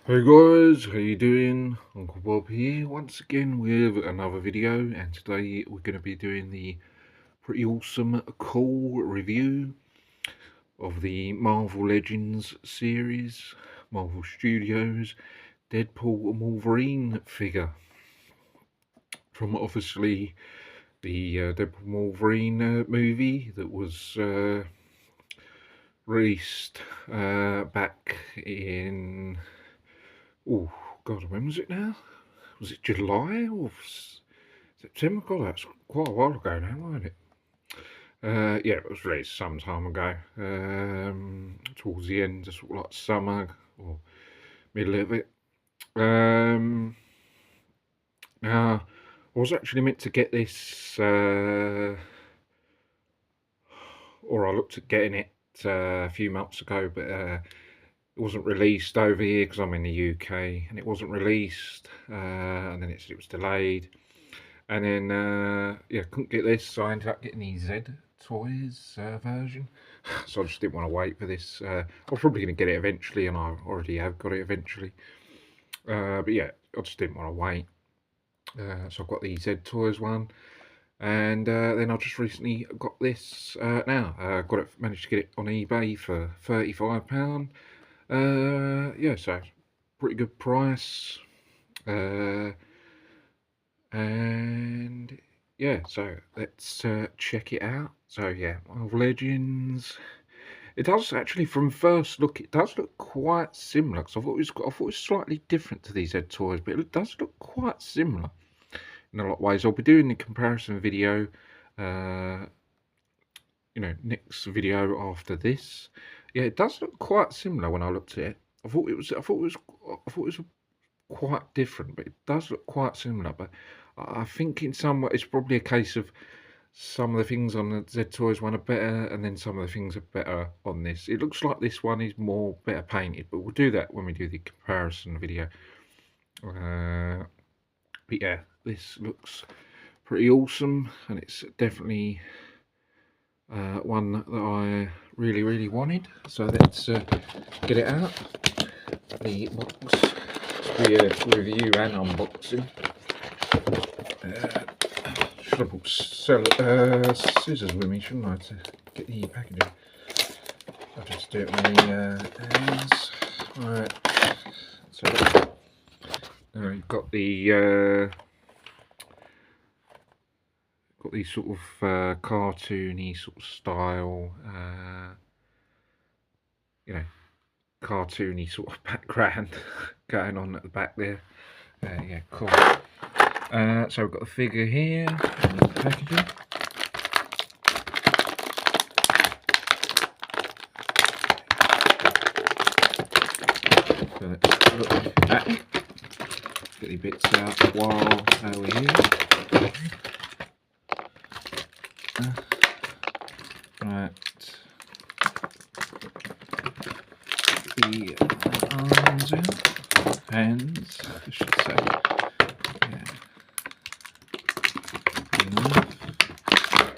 Hey guys, how you doing? Uncle Bob here once again with another video, and today we're going to be doing the pretty awesome cool review of the Marvel Legends series, Marvel Studios Deadpool and Wolverine figure from obviously the Deadpool and Wolverine movie that was released back in, oh god, when was it now? Was it July or September? God, that's quite a while ago now, wasn't it? Yeah, it was released some time ago. Towards the end, just sort of like summer or middle of it. Now, I was actually meant to get this, or I looked at getting it a few months ago, but it wasn't released over here because I'm in the UK, and it wasn't released, and then it was delayed. And then, yeah, couldn't get this, so I ended up getting the Z Toys version. So I just didn't want to wait for this. I was probably going to get it eventually, and I already have got it eventually. But yeah, I just didn't want to wait. So I've got the Z Toys one. And then I just recently got this now. Managed to get it on eBay for £35. Yeah, so pretty good price. And yeah, so let's check it out. So yeah, Marvel Legends. It does actually, from first look, it does look quite similar. Because I thought it was slightly different to these Ed toys, but it does look quite similar in a lot of ways. I'll be doing the comparison video, next video after this. Yeah, it does look quite similar when I looked at it. I thought it was quite different, but it does look quite similar. But I think in some way it's probably a case of some of the things on the Z Toys one are better, and then some of the things are better on this. It looks like this one is more better painted, but we'll do that when we do the comparison video. But yeah, this looks pretty awesome, and it's definitely one that I really wanted. So let's get it out. The box. Be a review and unboxing. Should have brought scissors with me, shouldn't I, to get the packaging? I'll just do it with my hands. Right. So you've got the sort of cartoony sort of style, cartoony sort of background going on at the back there. Yeah, cool. So we've got the figure here and the packaging. So let's look back, get the bits out while we're here. Right. The arms out, hands, I should say. Yeah.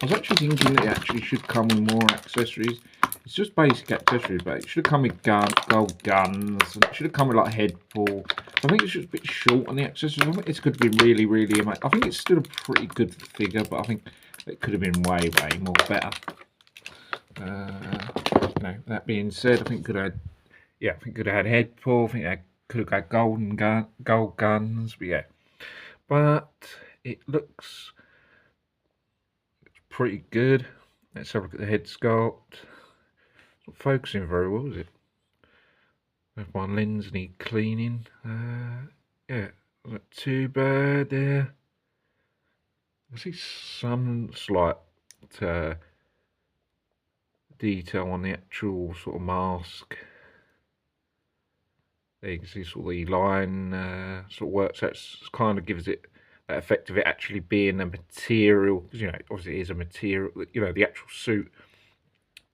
I was actually thinking that it actually should come with more accessories. It's just basic accessories, but it should have come with gold guns, and it should have come with like a head pull. I think it's just a bit short on the accessories. I think this could have been really amazing. I think it's still a pretty good figure, but I think it could have been way more better. That being said, I think could have had head pull. I think I could have got gold guns, but yeah. But it looks pretty good. Let's have a look at the head sculpt. It's not focusing very well, is it? There's one lens need cleaning. Yeah, not too bad there. I see some slight detail on the actual sort of mask. There you can see sort of the line sort of works. That kind of gives it that effect of it actually being a material, because obviously it is a material. The actual suit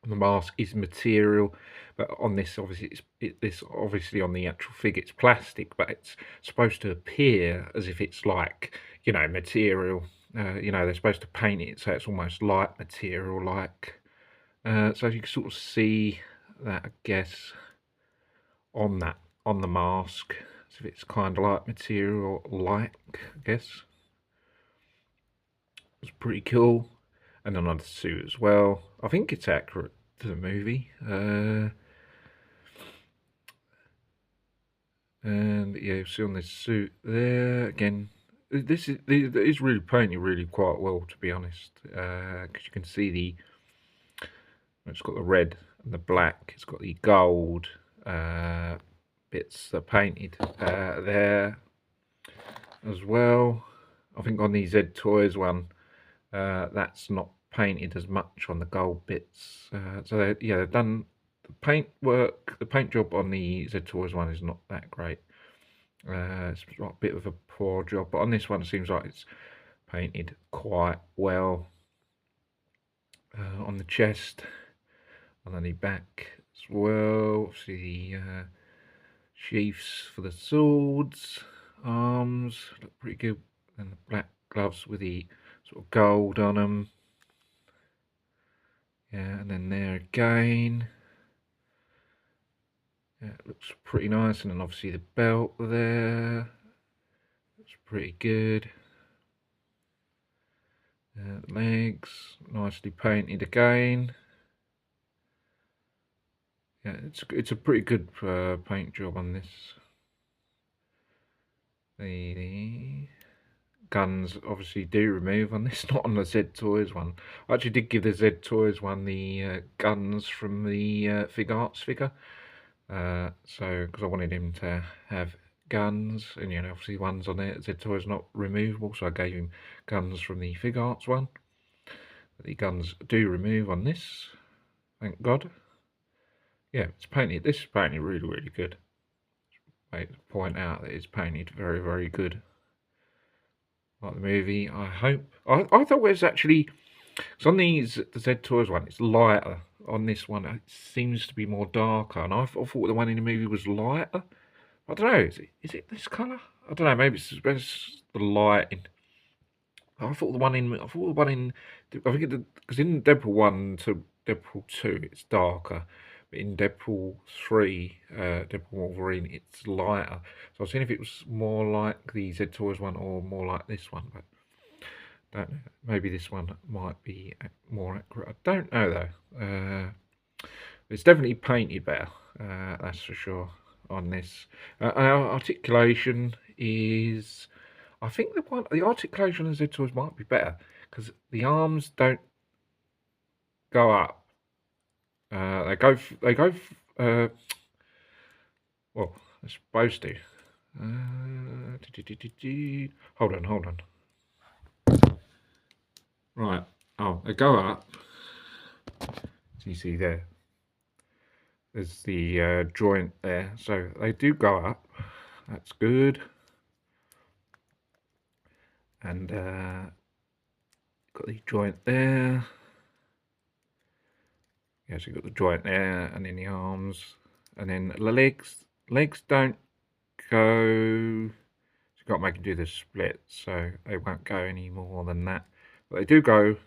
and the mask is material, but on this obviously this obviously on the actual figure it's plastic, but it's supposed to appear as if it's like material. They're supposed to paint it so it's almost light material like. So you can sort of see that, I guess, on that on the mask, so it's kind of like material like, I guess. It's pretty cool. And then on the suit as well. I think it's accurate to the movie. And yeah, you see on this suit there again. This is really painted really quite well, to be honest, because you can see it's got the red and the black. It's got the gold bits that are painted there as well. I think on the Z Toys one, that's not painted as much on the gold bits. So they've done the paint work. The paint job on the Z Toys one is not that great. It's a bit of a poor job, but on this one it seems like it's painted quite well. On the chest, and then the back as well. Obviously the sheaths for the swords, arms look pretty good, and the black gloves with the sort of gold on them. Yeah, and then there again. Yeah, it looks pretty nice, and then obviously the belt there. Looks pretty good. Legs, nicely painted again. Yeah, it's a pretty good paint job on this. The guns obviously do remove on this, not on the Z Toys one. I actually did give the Z Toys one the guns from the Fig Arts figure. So, because I wanted him to have guns, and you know, obviously ones on there, Z Toys not removable, so I gave him guns from the Fig Arts one. But the guns do remove on this, thank God. Yeah, it's painted. This is painted really, really good. I point out that it's painted very, very good. Like the movie, I hope. I thought it was actually, because on the Z Toys one, it's lighter. On this one, it seems to be more darker, and I thought the one in the movie was lighter. I don't know. Is it this colour? I don't know. Maybe it's the lighting. I thought the one in. I think because in Deadpool 1 to Deadpool 2, it's darker. But in Deadpool 3, Deadpool Wolverine, it's lighter. So I was seeing if it was more like the Z Toys one or more like this one. But don't know. Maybe this one might be more accurate. I don't know though. It's definitely painted better. That's for sure on this. Our articulation is. I think the articulation of Z Toys might be better because the arms don't go up. They go. Well, they're supposed to. Hold on. Right. Oh, they go up. So you see there. There's the joint there. So they do go up. That's good. And got the joint there. Yeah, so you've got the joint there, and then the arms, and then the legs. Legs don't go. So you've got to make them do the split, so they won't go any more than that. But they do go.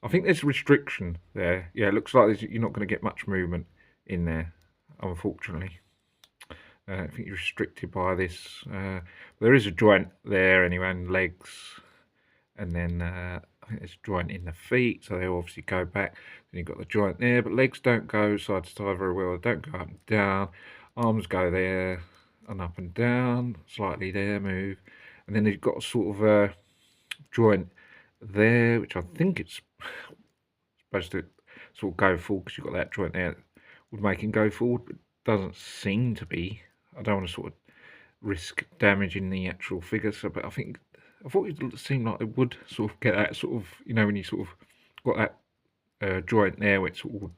I think there's a restriction there. Yeah, it looks like you're not going to get much movement in there, unfortunately. I think you're restricted by this. There is a joint there anyway, and legs, and then I think there's a joint in the feet, so they obviously go back. Then you've got the joint there, but legs don't go side to side very well. They don't go up and down. Arms go there and up and down, slightly there, move, and then you've got a sort of a joint there, which I think it's supposed to sort of go forward because you've got that joint there, would make him go forward, but doesn't seem to be. I don't want to sort of risk damaging the actual figure, so but I thought it seemed like it would sort of get that sort of, you know, when you sort of got that joint there where it sort of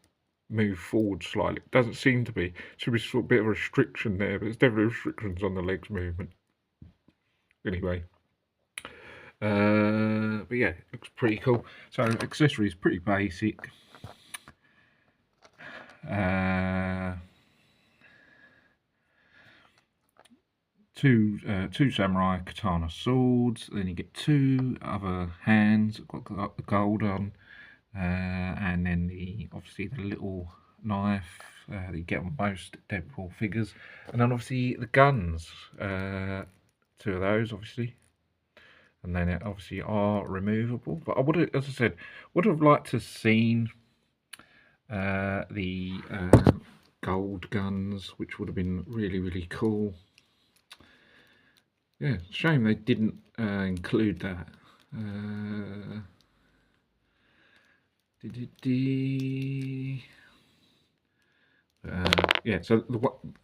move forward slightly. It doesn't seem to be. Should be sort of a bit of a restriction there, but there's definitely restrictions on the legs movement. Anyway. But yeah, it looks pretty cool. So accessories pretty basic. Two samurai katana swords. Then you get two other hands. Got the gold on, and then obviously the little knife that you get on most Deadpool figures, and then obviously the guns, 2 of those obviously, and then it obviously are removable. But I would have, as I said, would have liked to have seen the gold guns, which would have been really cool. Yeah, shame they didn't include that. Yeah, so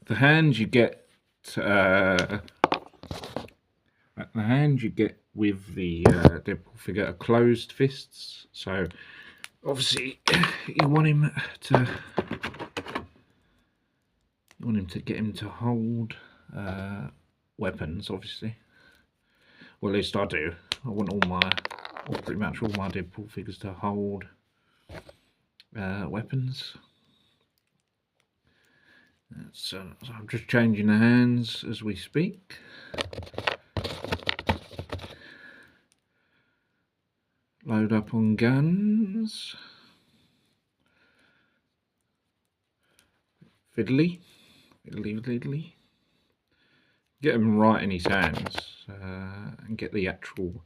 the hands you get, the hands you get with the Deadpool figure are closed fists. So obviously you want him to get him to hold weapons, obviously. Well, at least I do. I want pretty much all my Deadpool figures to hold weapons. So I'm just changing the hands as we speak. Load up on guns. Fiddly. Get him right in his hands and get the actual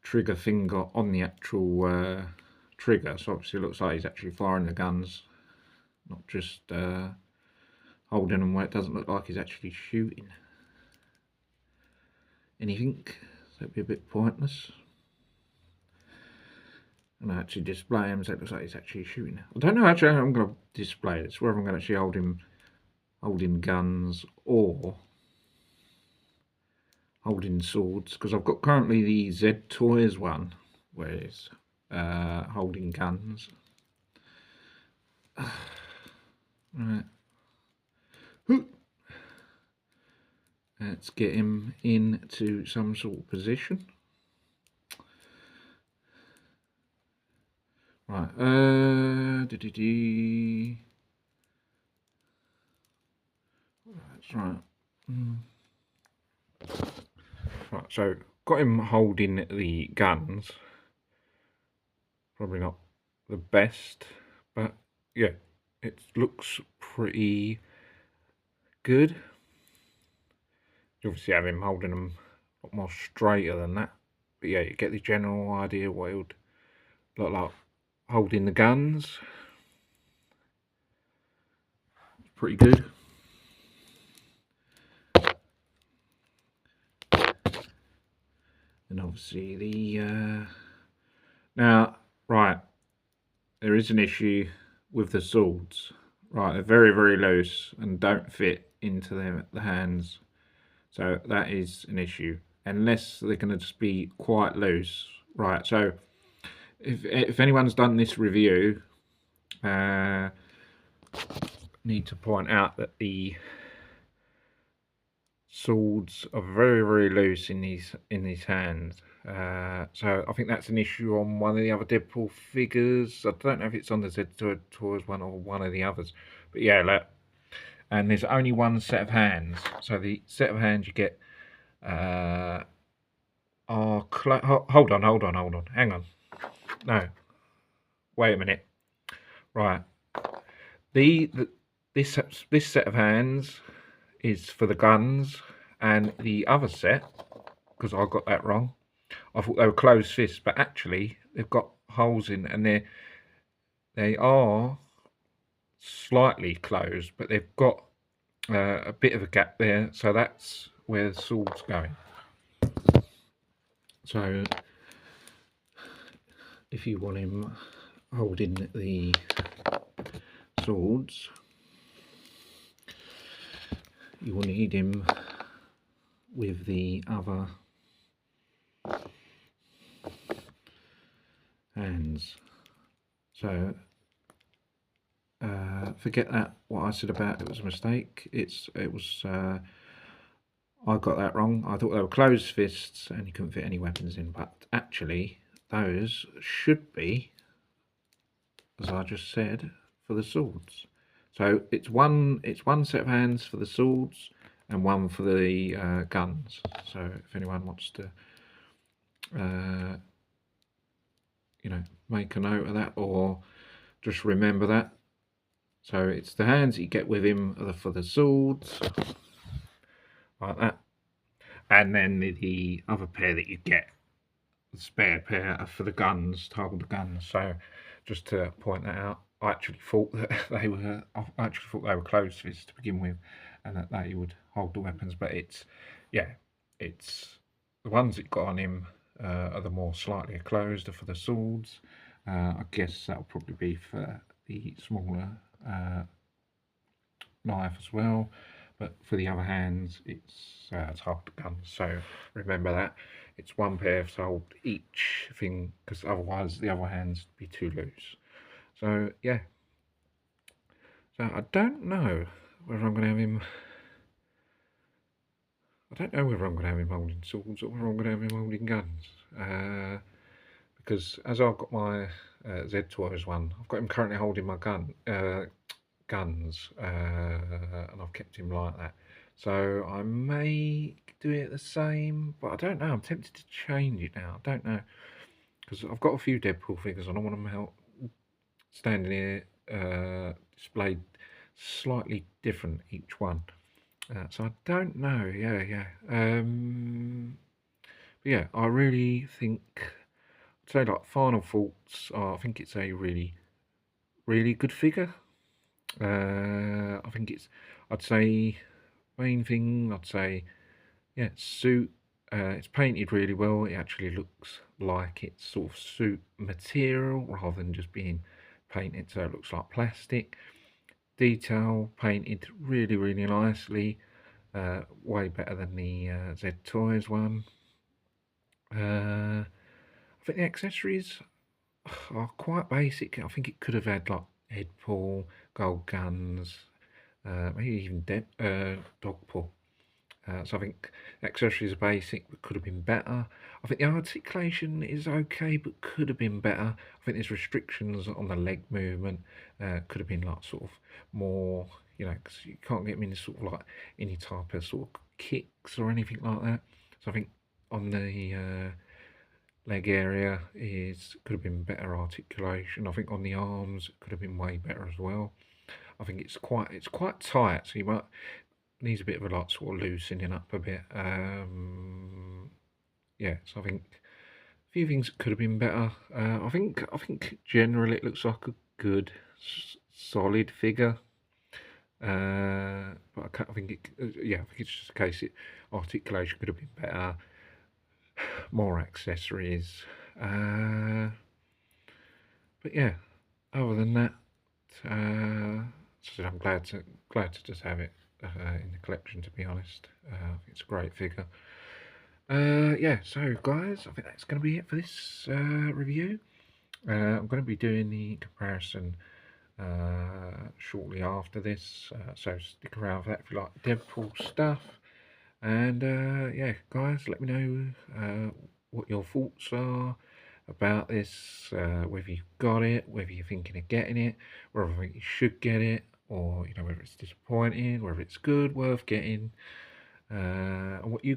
trigger finger on the actual trigger. So obviously it looks like he's actually firing the guns, not just holding them where it doesn't look like he's actually shooting anything. So it'd be a bit pointless. And I actually display him so it looks like he's actually shooting. I don't know actually how I'm going to display this, whether I'm going to actually hold him holding guns or holding swords, because I've got currently the Z Toys one where it's holding guns. Right. Let's get him into some sort of position. Right, that's right. Right, so got him holding the guns. Probably not the best, but yeah, it looks pretty good. You obviously have him holding them a lot more straighter than that, but yeah, you get the general idea what it would look like holding the guns. It's pretty good. And obviously the now, right, there is an issue with the swords. Right, they're very loose and don't fit into the hands. So that is an issue, unless they're going to just be quite loose. Right, so if anyone's done this review, need to point out that the swords are very loose in these hands. So I think that's an issue on one of the other Deadpool figures. I don't know if it's on the Z Toys one or one of the others, but yeah, look. And there's only one set of hands. So the set of hands you get are hold on, hang on. No, wait a minute. Right, this set of hands is for the guns, and the other set, because I got that wrong, I thought they were closed fists, but actually they've got holes in, and they are slightly closed, but they've got a bit of a gap there, so that's where the sword's going. So if you want him holding the swords, you will need him with the other hands. So forget that what I said about it was a mistake. It was I got that wrong. I thought they were closed fists and you couldn't fit any weapons in, but actually those should be, as I just said, for the swords. So it's one set of hands for the swords and one for the guns. So if anyone wants to you know, make a note of that or just remember that, So it's the hands that you get with him for the swords, like that. And then the other pair that you get, the spare pair, are for the guns, to hold the guns. So just to point that out, I actually thought that they were closed fists to begin with, and that they would hold the weapons. But it's the ones that got on him are the more slightly closed, are for the swords. I guess that'll probably be for the smaller knife as well. But for the other hands, it's to hold the guns. So remember that it's one pair to hold each thing, because otherwise the other hands would be too loose. So yeah. So I don't know whether I'm going to have him. I don't know whether I'm going to have him holding swords or whether I'm going to have him holding guns. Because as I've got my Z Toys one, I've got him currently holding my guns, and I've kept him like that. So I may do it the same, but I don't know. I'm tempted to change it now. I don't know, because I've got a few Deadpool figures and I want them out standing here displayed slightly different each one. So I don't know. Yeah. But yeah, I really think, I'd say, like, final thoughts are, I think it's a really, really good figure. I think I'd say, main thing, I'd say, yeah, suit. It's painted really well. It actually looks like it's sort of suit material rather than just being painted so it looks like plastic. Detail painted really, really nicely. Way better than the Z Toys one. I think the accessories are quite basic. I think it could have had like Deadpool, gold guns, maybe even Dogpool. So I think accessories are basic, but could have been better. I think the articulation is okay, but could have been better. I think there's restrictions on the leg movement. Could have been like sort of more, because you can't get them in sort of like any type of sort of kicks or anything like that. So I think on the leg area could have been better articulation. I think on the arms it could have been way better as well. I think it's quite tight, so you might needs a bit of a like sort of loosening up a bit. Yeah, so I think a few things could have been better. I think generally it looks like a good solid figure. But I think I think it's just a case articulation could have been better, more accessories. But yeah, other than that, so I'm glad to just have it in the collection. To be honest, it's a great figure. Yeah, so guys, I think that's going to be it for this review. I'm going to be doing the comparison shortly after this, so stick around for that if you like Deadpool stuff. And yeah, guys, let me know what your thoughts are about this, whether you've got it, whether you're thinking of getting it, whether you think you should get it, or whether it's disappointing, whether it's good, worth getting, and what you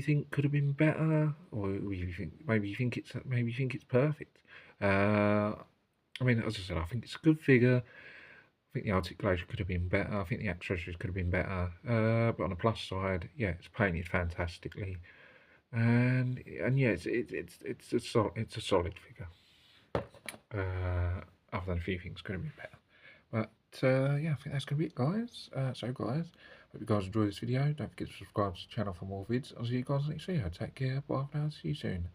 think could have been better, or maybe you think it's perfect. I mean, as I said, I think it's a good figure. I think the articulation could have been better. I think the accessories could have been better. But on the plus side, yeah, it's painted fantastically, and yeah, it's a solid figure. Other than a few things could have been better. But yeah, I think that's gonna be it, guys. So guys, hope you guys enjoyed this video. Don't forget to subscribe to the channel for more vids. I'll see you guys next video. Take care. Bye for now. See you soon.